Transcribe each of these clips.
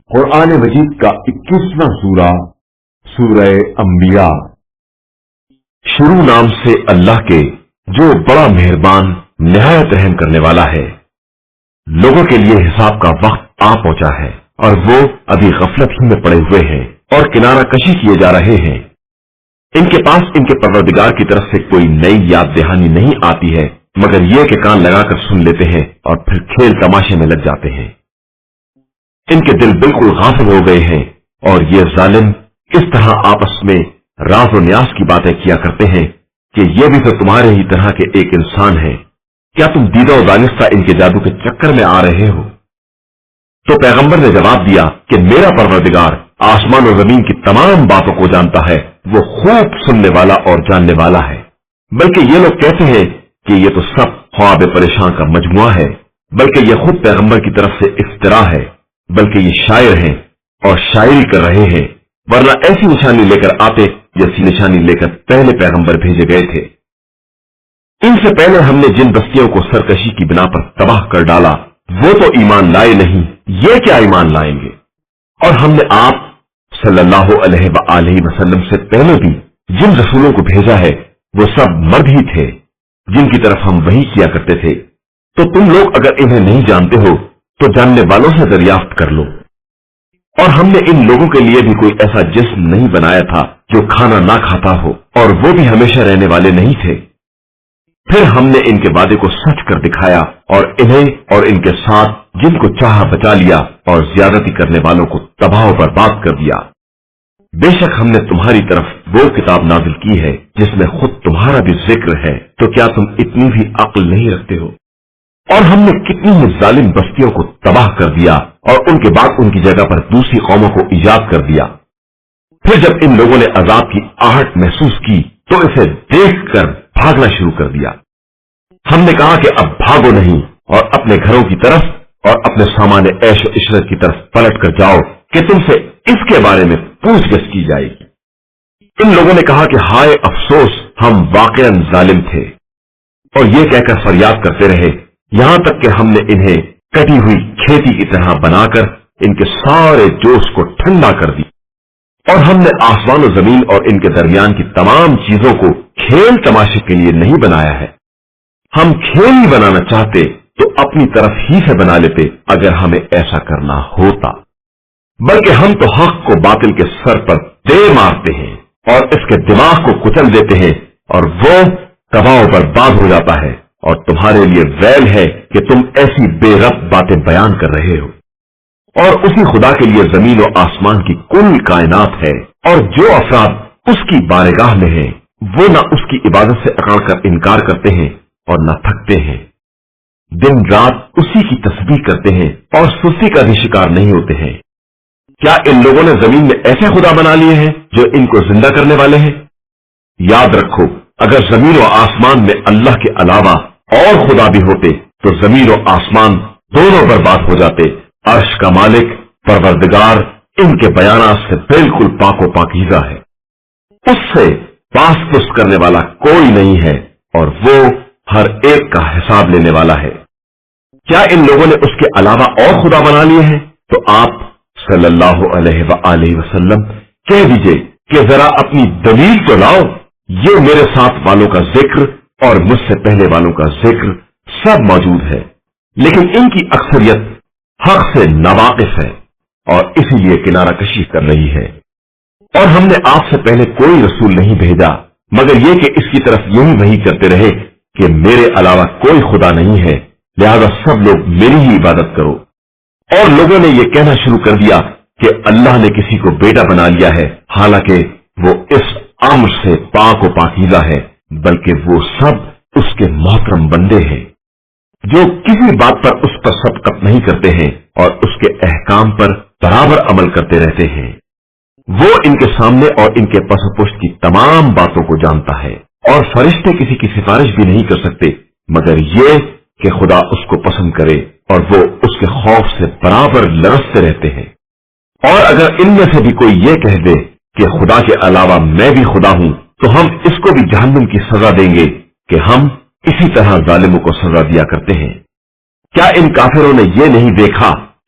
قرآن مجید کا 21واں سورہ سورہ انبیاء۔ شروع نام سے اللہ کے جو بڑا مہربان نہایت رحم کرنے والا ہے۔ لوگوں کے لیے حساب کا وقت آ پہنچا ہے اور وہ ابھی غفلت ہی میں پڑے ہوئے ہیں اور کنارہ کشی کیے جا رہے ہیں۔ ان کے پاس ان کے پروردگار کی طرف سے کوئی نئی یاد دہانی نہیں آتی ہے مگر یہ کہ کان لگا کر سن لیتے ہیں اور پھر کھیل تماشے میں لگ جاتے ہیں۔ ان کے دل بالکل غافل ہو گئے ہیں اور یہ ظالم اس طرح آپس میں راز و نیاز کی باتیں کیا کرتے ہیں کہ یہ بھی تو تمہارے ہی طرح کے ایک انسان ہے، کیا تم دیدہ و دانستہ ان کے جادو کے چکر میں آ رہے ہو؟ تو پیغمبر نے جواب دیا کہ میرا پروردگار آسمان و زمین کی تمام باتوں کو جانتا ہے، وہ خوب سننے والا اور جاننے والا ہے۔ بلکہ یہ لوگ کہتے ہیں کہ یہ تو سب خواب پریشان کا مجموعہ ہے، بلکہ یہ خود پیغمبر کی طرف سے افتراء ہے، بلکہ یہ شاعر ہیں اور شاعری کر رہے ہیں، ورنہ ایسی نشانی لے کر آتے جیسی نشانی لے کر پہلے پیغمبر بھیجے گئے تھے۔ ان سے پہلے ہم نے جن بستیوں کو سرکشی کی بنا پر تباہ کر ڈالا وہ تو ایمان لائے نہیں، یہ کیا ایمان لائیں گے؟ اور ہم نے آپ صلی اللہ علیہ وآلہ وسلم سے پہلے بھی جن رسولوں کو بھیجا ہے وہ سب مرد ہی تھے جن کی طرف ہم وحی کیا کرتے تھے۔ تو تم لوگ اگر انہیں نہیں جانتے ہو تو جاننے والوں سے دریافت کر لو۔ اور ہم نے ان لوگوں کے لیے بھی کوئی ایسا جسم نہیں بنایا تھا جو کھانا نہ کھاتا ہو، اور وہ بھی ہمیشہ رہنے والے نہیں تھے۔ پھر ہم نے ان کے وعدے کو سچ کر دکھایا اور انہیں اور ان کے ساتھ جن کو چاہا بچا لیا اور زیادتی کرنے والوں کو تباہ و برباد کر دیا۔ بے شک ہم نے تمہاری طرف وہ کتاب نازل کی ہے جس میں خود تمہارا بھی ذکر ہے، تو کیا تم اتنی بھی عقل نہیں رکھتے ہو؟ اور ہم نے کتنی ہی ظالم بستیوں کو تباہ کر دیا اور ان کے بعد ان کی جگہ پر دوسری قوموں کو ایجاد کر دیا۔ پھر جب ان لوگوں نے عذاب کی آہٹ محسوس کی تو اسے دیکھ کر بھاگنا شروع کر دیا۔ ہم نے کہا کہ اب بھاگو نہیں اور اپنے گھروں کی طرف اور اپنے سامان عیش و عشرت کی طرف پلٹ کر جاؤ کہ تم سے اس کے بارے میں پوچھ گچھ کی جائے گی۔ ان لوگوں نے کہا کہ ہائے افسوس، ہم واقعا ظالم تھے، اور یہ کہہ کر فریاد کرتے رہے یہاں تک کہ ہم نے انہیں کٹی ہوئی کھیتی کی طرح بنا کر ان کے سارے جوش کو ٹھنڈا کر دی۔ اور ہم نے آسمان و زمین اور ان کے درمیان کی تمام چیزوں کو کھیل تماشے کے لیے نہیں بنایا ہے۔ ہم کھیل ہی بنانا چاہتے تو اپنی طرف ہی سے بنا لیتے اگر ہمیں ایسا کرنا ہوتا، بلکہ ہم تو حق کو باطل کے سر پر دے مارتے ہیں اور اس کے دماغ کو کچل دیتے ہیں اور وہ تباہ و برباد ہو جاتا ہے، اور تمہارے لیے ویل ہے کہ تم ایسی بے ربط باتیں بیان کر رہے ہو۔ اور اسی خدا کے لیے زمین و آسمان کی کل کائنات ہے، اور جو افراد اس کی بارگاہ میں ہیں وہ نہ اس کی عبادت سے اکڑ کر انکار کرتے ہیں اور نہ تھکتے ہیں، دن رات اسی کی تسبیح کرتے ہیں اور سستی کا بھی شکار نہیں ہوتے ہیں۔ کیا ان لوگوں نے زمین میں ایسے خدا بنا لیے ہیں جو ان کو زندہ کرنے والے ہیں؟ یاد رکھو، اگر زمین و آسمان میں اللہ کے علاوہ اور خدا بھی ہوتے تو زمین و آسمان دونوں برباد ہو جاتے۔ عرش کا مالک پروردگار ان کے بیانات سے بالکل پاک و پاکیزہ ہے، اس سے پاس پست کرنے والا کوئی نہیں ہے، اور وہ ہر ایک کا حساب لینے والا ہے۔ کیا ان لوگوں نے اس کے علاوہ اور خدا بنا لیے ہیں؟ تو آپ صلی اللہ علیہ وآلہ وسلم کہہ دیجئے کہ ذرا اپنی دلیل تو لاؤ۔ یہ میرے ساتھ والوں کا ذکر اور مجھ سے پہلے والوں کا ذکر سب موجود ہے، لیکن ان کی اکثریت حق سے ناواقف ہے اور اسی لیے کنارہ کشی کر رہی ہے۔ اور ہم نے آپ سے پہلے کوئی رسول نہیں بھیجا مگر یہ کہ اس کی طرف یہی وحی کرتے رہے کہ میرے علاوہ کوئی خدا نہیں ہے، لہذا سب لوگ میری ہی عبادت کرو۔ اور لوگوں نے یہ کہنا شروع کر دیا کہ اللہ نے کسی کو بیٹا بنا لیا ہے، حالانکہ وہ اس امر سے پاک و پاکیزہ ہے، بلکہ وہ سب اس کے محترم بندے ہیں جو کسی بات پر اس پر سبقت نہیں کرتے ہیں اور اس کے احکام پر برابر عمل کرتے رہتے ہیں۔ وہ ان کے سامنے اور ان کے پس پشت کی تمام باتوں کو جانتا ہے، اور فرشتے کسی کی سفارش بھی نہیں کر سکتے مگر یہ کہ خدا اس کو پسند کرے، اور وہ اس کے خوف سے برابر لرزتے رہتے ہیں۔ اور اگر ان میں سے بھی کوئی یہ کہہ دے کہ خدا کے علاوہ میں بھی خدا ہوں تو ہم اس کو بھی جہنم کی سزا دیں گے کہ ہم اسی طرح ظالموں کو سزا دیا کرتے ہیں۔ کیا ان کافروں نے یہ نہیں دیکھا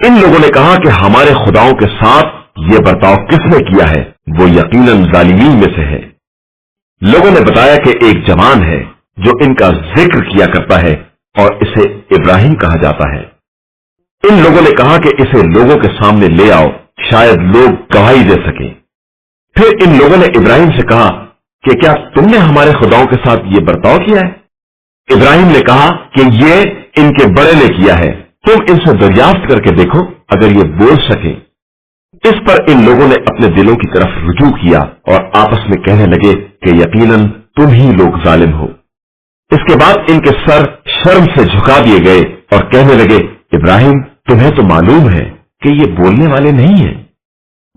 ان لوگوں نے کہا کہ ہمارے خداؤں کے ساتھ یہ برتاؤ کس نے کیا ہے، وہ یقیناً ظالمین میں سے ہے۔ لوگوں نے بتایا کہ ایک جوان ہے جو ان کا ذکر کیا کرتا ہے اور اسے ابراہیم کہا جاتا ہے۔ ان لوگوں نے کہا کہ اسے لوگوں کے سامنے لے آؤ، شاید لوگ گواہی دے سکیں۔ پھر ان لوگوں نے ابراہیم سے کہا کہ کیا تم نے ہمارے خداؤں کے ساتھ یہ برتاؤ کیا ہے؟ ابراہیم نے کہا کہ یہ ان کے بڑے نے کیا ہے، تم ان سے دریافت کر کے دیکھو اگر یہ بول سکیں۔ اس پر ان لوگوں نے اپنے دلوں کی طرف رجوع کیا اور آپس میں کہنے لگے کہ یقیناً تم ہی لوگ ظالم ہو۔ اس کے بعد ان کے سر شرم سے جھکا دیے گئے اور کہنے لگے، ابراہیم تمہیں تو معلوم ہے کہ یہ بولنے والے نہیں ہیں۔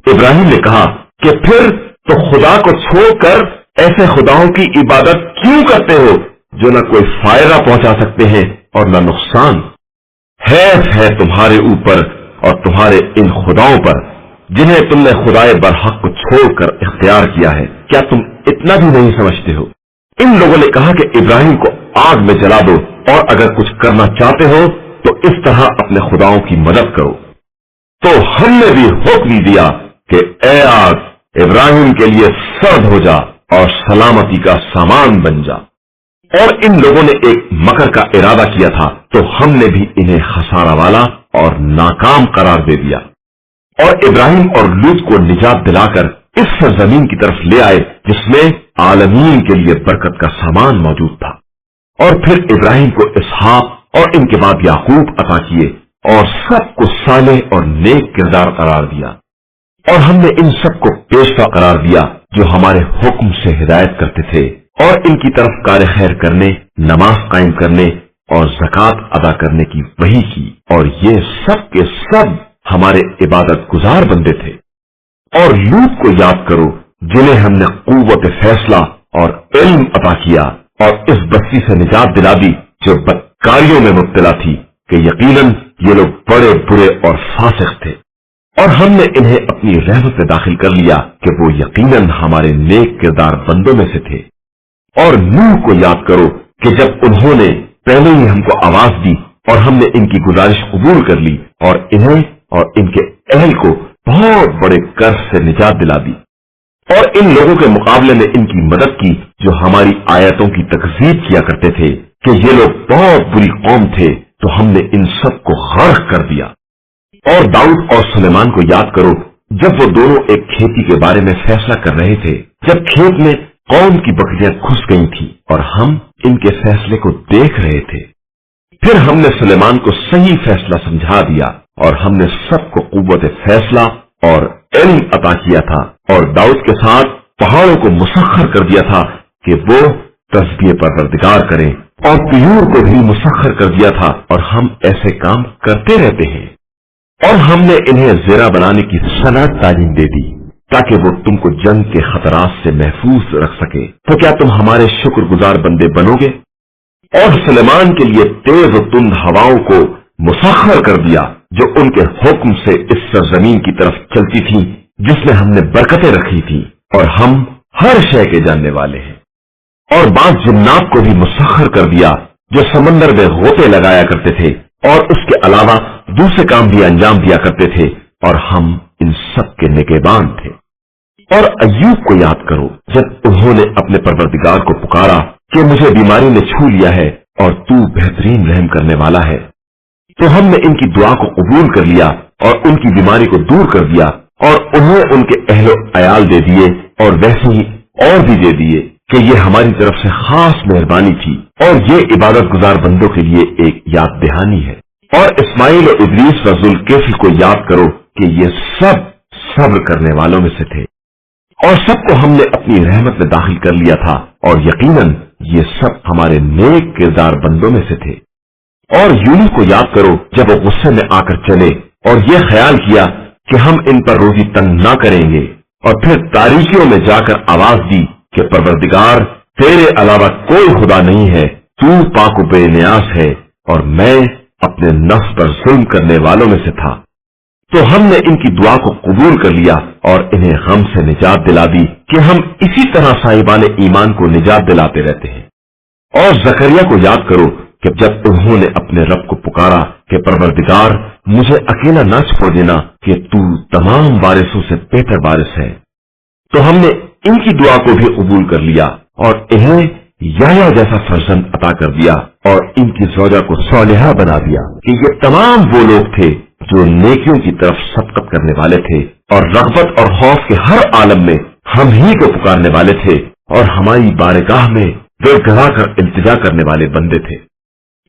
ابراہیم نے کہا کہ پھر تو خدا کو چھوڑ کر ایسے خداؤں کی عبادت کیوں کرتے ہو جو نہ کوئی فائدہ پہنچا سکتے ہیں اور نہ نقصان؟ حیف ہے تمہارے اوپر اور تمہارے ان خداؤں پر جنہیں تم نے خدائے برحق کو چھوڑ کر اختیار کیا ہے۔ کیا تم اتنا بھی نہیں سمجھتے ہو؟ ان لوگوں نے کہا کہ ابراہیم کو آگ میں جلا دو، اور اگر کچھ کرنا چاہتے ہو تو اس طرح اپنے خداؤں کی مدد کرو۔ تو ہم نے بھی حکم دیا کہ اے آگ ابراہیم کے لیے سرد ہو جا اور سلامتی کا سامان بن جا۔ اور ان لوگوں نے ایک مکر کا ارادہ کیا تھا، تو ہم نے بھی انہیں خسارہ والا اور ناکام قرار دے دیا، اور ابراہیم اور لوط کو نجات دلا کر اس سرزمین کی طرف لے آئے جس میں عالمین کے لیے برکت کا سامان موجود تھا۔ اور پھر ابراہیم کو اسحاق اور ان کے بعد یعقوب عطا کیے، اور سب کو صالح اور نیک کردار قرار دیا، اور ہم نے ان سب کو پیشوا قرار دیا جو ہمارے حکم سے ہدایت کرتے تھے، اور ان کی طرف کار خیر کرنے، نماز قائم کرنے اور زکوٰۃ ادا کرنے کی وحی کی، اور یہ سب کے سب ہمارے عبادت گزار بندے تھے۔ اور لوط کو یاد کرو جنہیں ہم نے قوت فیصلہ اور علم عطا کیا، اور اس بستی سے نجات دلا دی جو بدکاریوں میں مبتلا تھی، کہ یقیناً یہ لوگ بڑے برے اور فاسق تھے، اور ہم نے انہیں اپنی رحمت میں داخل کر لیا کہ وہ یقیناً ہمارے نیک کردار بندوں میں سے تھے۔ اور نوح کو یاد کرو کہ جب انہوں نے پہلے ہی ہم کو آواز دی اور ہم نے ان کی گزارش قبول کر لی، اور انہیں اور ان کے اہل کو بہت بڑے قرض سے نجات دلا دی، اور ان لوگوں کے مقابلے میں ان کی مدد کی جو ہماری آیتوں کی تکذیب کیا کرتے تھے کہ یہ لوگ بہت بری قوم تھے، تو ہم نے ان سب کو غرق کر دیا۔ اور داؤد اور سلیمان کو یاد کرو جب وہ دونوں ایک کھیتی کے بارے میں فیصلہ کر رہے تھے، جب کھیت میں قوم کی بکریاں گھس گئی تھیں اور ہم ان کے فیصلے کو دیکھ رہے تھے۔ پھر ہم نے سلیمان کو صحیح فیصلہ سمجھا دیا، اور ہم نے سب کو قوت فیصلہ اور علم عطا کیا تھا، اور داؤد کے ساتھ پہاڑوں کو مسخر کر دیا تھا کہ وہ تسبیح پروردگار کریں، اور طیور کو بھی مسخر کر دیا تھا، اور ہم ایسے کام کرتے رہتے ہیں۔ اور ہم نے انہیں زیرہ بنانے کی صنعت تعلیم دے دی تاکہ وہ تم کو جنگ کے خطرات سے محفوظ رکھ سکے۔ تو کیا تم ہمارے شکر گزار بندے بنو گے؟ اور سلیمان کے لیے تیز و تند ہواؤں کو مسخر کر دیا جو ان کے حکم سے اس سرزمین کی طرف چلتی تھی جس میں ہم نے برکتیں رکھی تھی، اور ہم ہر شے کے جاننے والے ہیں۔ اور بعض جنات کو بھی مسخر کر دیا جو سمندر میں غوطے لگایا کرتے تھے، اور اس کے علاوہ دوسرے کام بھی انجام دیا کرتے تھے، اور ہم ان سب کے نگہبان تھے۔ اور ایوب کو یاد کرو جب انہوں نے اپنے پروردگار کو پکارا کہ مجھے بیماری نے چھو لیا ہے اور تو بہترین رحم کرنے والا ہے، تو ہم نے ان کی دعا کو قبول کر لیا اور ان کی بیماری کو دور کر دیا، اور انہیں ان کے اہل و عیال دے دیے، اور ویسے ہی اور بھی دے دیے کہ یہ ہماری طرف سے خاص مہربانی تھی، اور یہ عبادت گزار بندوں کے لیے ایک یاد دہانی ہے۔ اور اسماعیل اور ادریس و ذوالکفل کو یاد کرو کہ یہ سب صبر کرنے والوں میں سے تھے، اور سب کو ہم نے اپنی رحمت میں داخل کر لیا تھا، اور یقیناً یہ سب ہمارے نیک کردار بندوں میں سے تھے۔ اور یونس کو یاد کرو جب وہ غصے میں آ کر چلے اور یہ خیال کیا کہ ہم ان پر روزی تنگ نہ کریں گے، اور پھر تاریکیوں میں جا کر آواز دی کہ پروردگار تیرے علاوہ کوئی خدا نہیں ہے، تو پاک و بے نیاز ہے، اور میں اپنے نفس پر ظلم کرنے والوں میں سے تھا۔ تو ہم نے ان کی دعا کو قبول کر لیا اور انہیں غم سے نجات دلا دی کہ ہم اسی طرح صاحبان ایمان کو نجات دلاتے رہتے ہیں۔ اور زکریا کو یاد کرو کہ جب انہوں نے اپنے رب کو پکارا کہ پروردگار مجھے اکیلا نہ چھوڑ دینا کہ تو تمام وارثوں سے بہتر وارث ہے، تو ہم نے ان کی دعا کو بھی قبول کر لیا اور انہیں یحییٰ جیسا فرزند عطا کر دیا اور ان کی زوجہ کو صالحہ بنا دیا کہ یہ تمام وہ لوگ تھے جو نیکیوں کی طرف سبقت کرنے والے تھے اور رغبت اور خوف کے ہر عالم میں ہم ہی کو پکارنے والے تھے اور ہماری بارگاہ میں گڑ گڑا کر التجا کرنے والے بندے تھے۔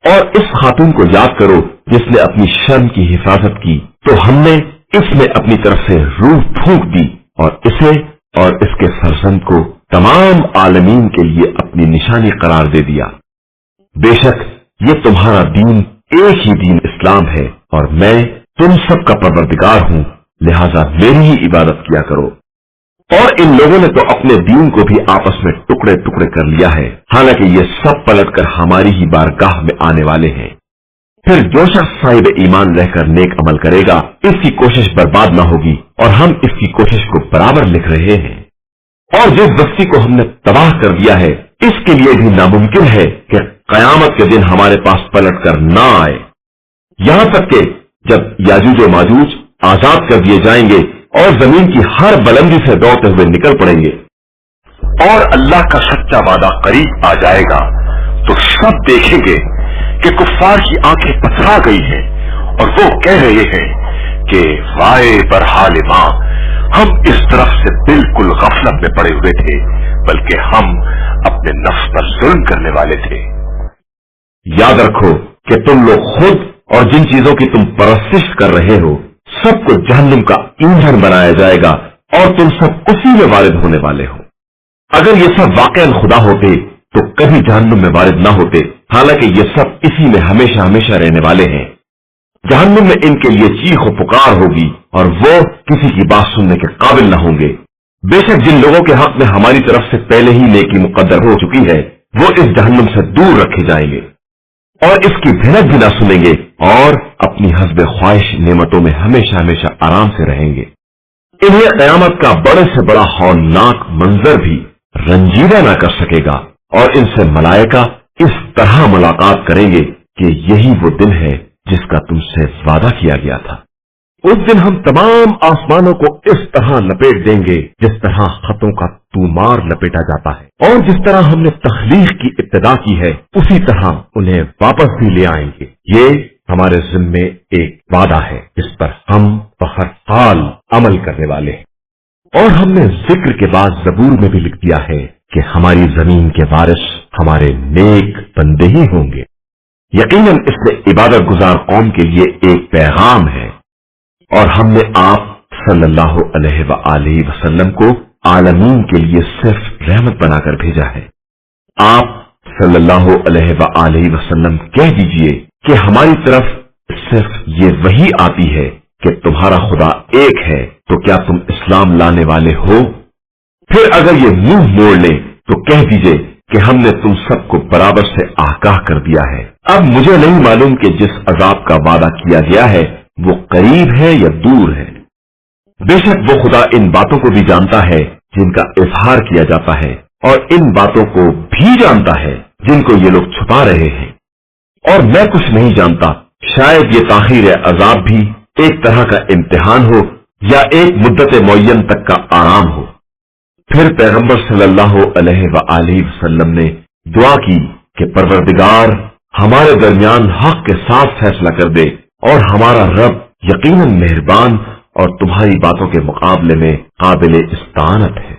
اور اس خاتون کو یاد کرو جس نے اپنی شرم کی حفاظت کی تو ہم نے اس میں اپنی طرف سے روح پھونک دی اور اسے اور اس کے فرزند کو تمام عالمین کے لیے اپنی نشانی قرار دے دیا۔ بے شک یہ تمہارا دین ایک ہی دین اسلام ہے اور میں تم سب کا پروردگار ہوں، لہذا میری ہی عبادت کیا کرو۔ اور ان لوگوں نے تو اپنے دین کو بھی آپس میں ٹکڑے ٹکڑے کر لیا ہے، حالانکہ یہ سب پلٹ کر ہماری ہی بارگاہ میں آنے والے ہیں۔ پھر جو شخص صاحب ایمان رہ کر نیک عمل کرے گا اس کی کوشش برباد نہ ہوگی اور ہم اس کی کوشش کو برابر لکھ رہے ہیں۔ اور جس بستی کو ہم نے تباہ کر دیا ہے اس کے لیے بھی ناممکن ہے کہ قیامت کے دن ہمارے پاس پلٹ کر نہ آئے، یہاں تک کہ جب یاجوج و ماجوج آزاد کر دیے جائیں گے اور زمین کی ہر بلندی سے دوڑتے ہوئے نکل پڑیں گے اور اللہ کا سچا وعدہ قریب آ جائے گا تو سب دیکھیں گے کہ کفار کی آنکھیں پتھرا گئی ہیں اور وہ کہہ رہے ہیں کہ وائے برحال ماں، ہم اس طرف سے بالکل غفلت میں پڑے ہوئے تھے بلکہ ہم اپنے نفس پر ظلم کرنے والے تھے۔ یاد رکھو کہ تم لوگ خود اور جن چیزوں کی تم پرستش کر رہے ہو سب کو جہنم کا ایندھن بنایا جائے گا اور تم سب اسی میں وارد ہونے والے ہو۔ اگر یہ سب واقعاً خدا ہوتے تو کبھی جہنم میں وارد نہ ہوتے، حالانکہ یہ سب اسی میں ہمیشہ ہمیشہ رہنے والے ہیں۔ جہنم میں ان کے لیے چیخ و پکار ہوگی اور وہ کسی کی بات سننے کے قابل نہ ہوں گے۔ بے شک جن لوگوں کے حق میں ہماری طرف سے پہلے ہی نیکی مقدر ہو چکی ہے وہ اس جہنم سے دور رکھے جائیں گے اور اس کی بھنک بھی نہ سنیں گے اور اپنی حسب خواہش نعمتوں میں ہمیشہ ہمیشہ آرام سے رہیں گے۔ انہیں قیامت کا بڑے سے بڑا ہولناک منظر بھی رنجیدہ نہ کر سکے گا اور ان سے ملائکہ اس طرح ملاقات کریں گے کہ یہی وہ دن ہے جس کا تم سے وعدہ کیا گیا تھا۔ اس دن ہم تمام آسمانوں کو اس طرح لپیٹ دیں گے جس طرح خطوں کا تومار لپیٹا جاتا ہے، اور جس طرح ہم نے تخلیق کی ابتدا کی ہے اسی طرح انہیں واپس بھی لے آئیں گے۔ یہ ہمارے ذمے ایک وعدہ ہے جس پر ہم بہر حال عمل کرنے والے ہیں۔ اور ہم نے ذکر کے بعد زبور میں بھی لکھ دیا ہے کہ ہماری زمین کے وارث ہمارے نیک بندے ہی ہوں گے۔ یقیناً اس میں عبادت گزار قوم کے لیے ایک پیغام ہے، اور ہم نے آپ صلی اللہ علیہ وآلہ وسلم کو عالمین کے لیے صرف رحمت بنا کر بھیجا ہے۔ آپ صلی اللہ علیہ وآلہ وسلم کہہ دیجئے کہ ہماری طرف صرف یہ وحی آتی ہے کہ تمہارا خدا ایک ہے، تو کیا تم اسلام لانے والے ہو؟ پھر اگر یہ منہ موڑ لیں تو کہہ دیجئے کہ ہم نے تم سب کو برابر سے آگاہ کر دیا ہے۔ اب مجھے نہیں معلوم کہ جس عذاب کا وعدہ کیا گیا ہے وہ قریب ہے یا دور ہے۔ بے شک وہ خدا ان باتوں کو بھی جانتا ہے جن کا اظہار کیا جاتا ہے، اور ان باتوں کو بھی جانتا ہے جن کو یہ لوگ چھپا رہے ہیں۔ اور میں کچھ نہیں جانتا، شاید یہ تاخیر عذاب بھی ایک طرح کا امتحان ہو یا ایک مدت معین تک کا آرام ہو۔ پھر پیغمبر صلی اللہ علیہ وآلہ وسلم نے دعا کی کہ پروردگار ہمارے درمیان حق کے ساتھ فیصلہ کر دے، اور ہمارا رب یقیناً مہربان اور تمہاری باتوں کے مقابلے میں قابل استعانت ہے۔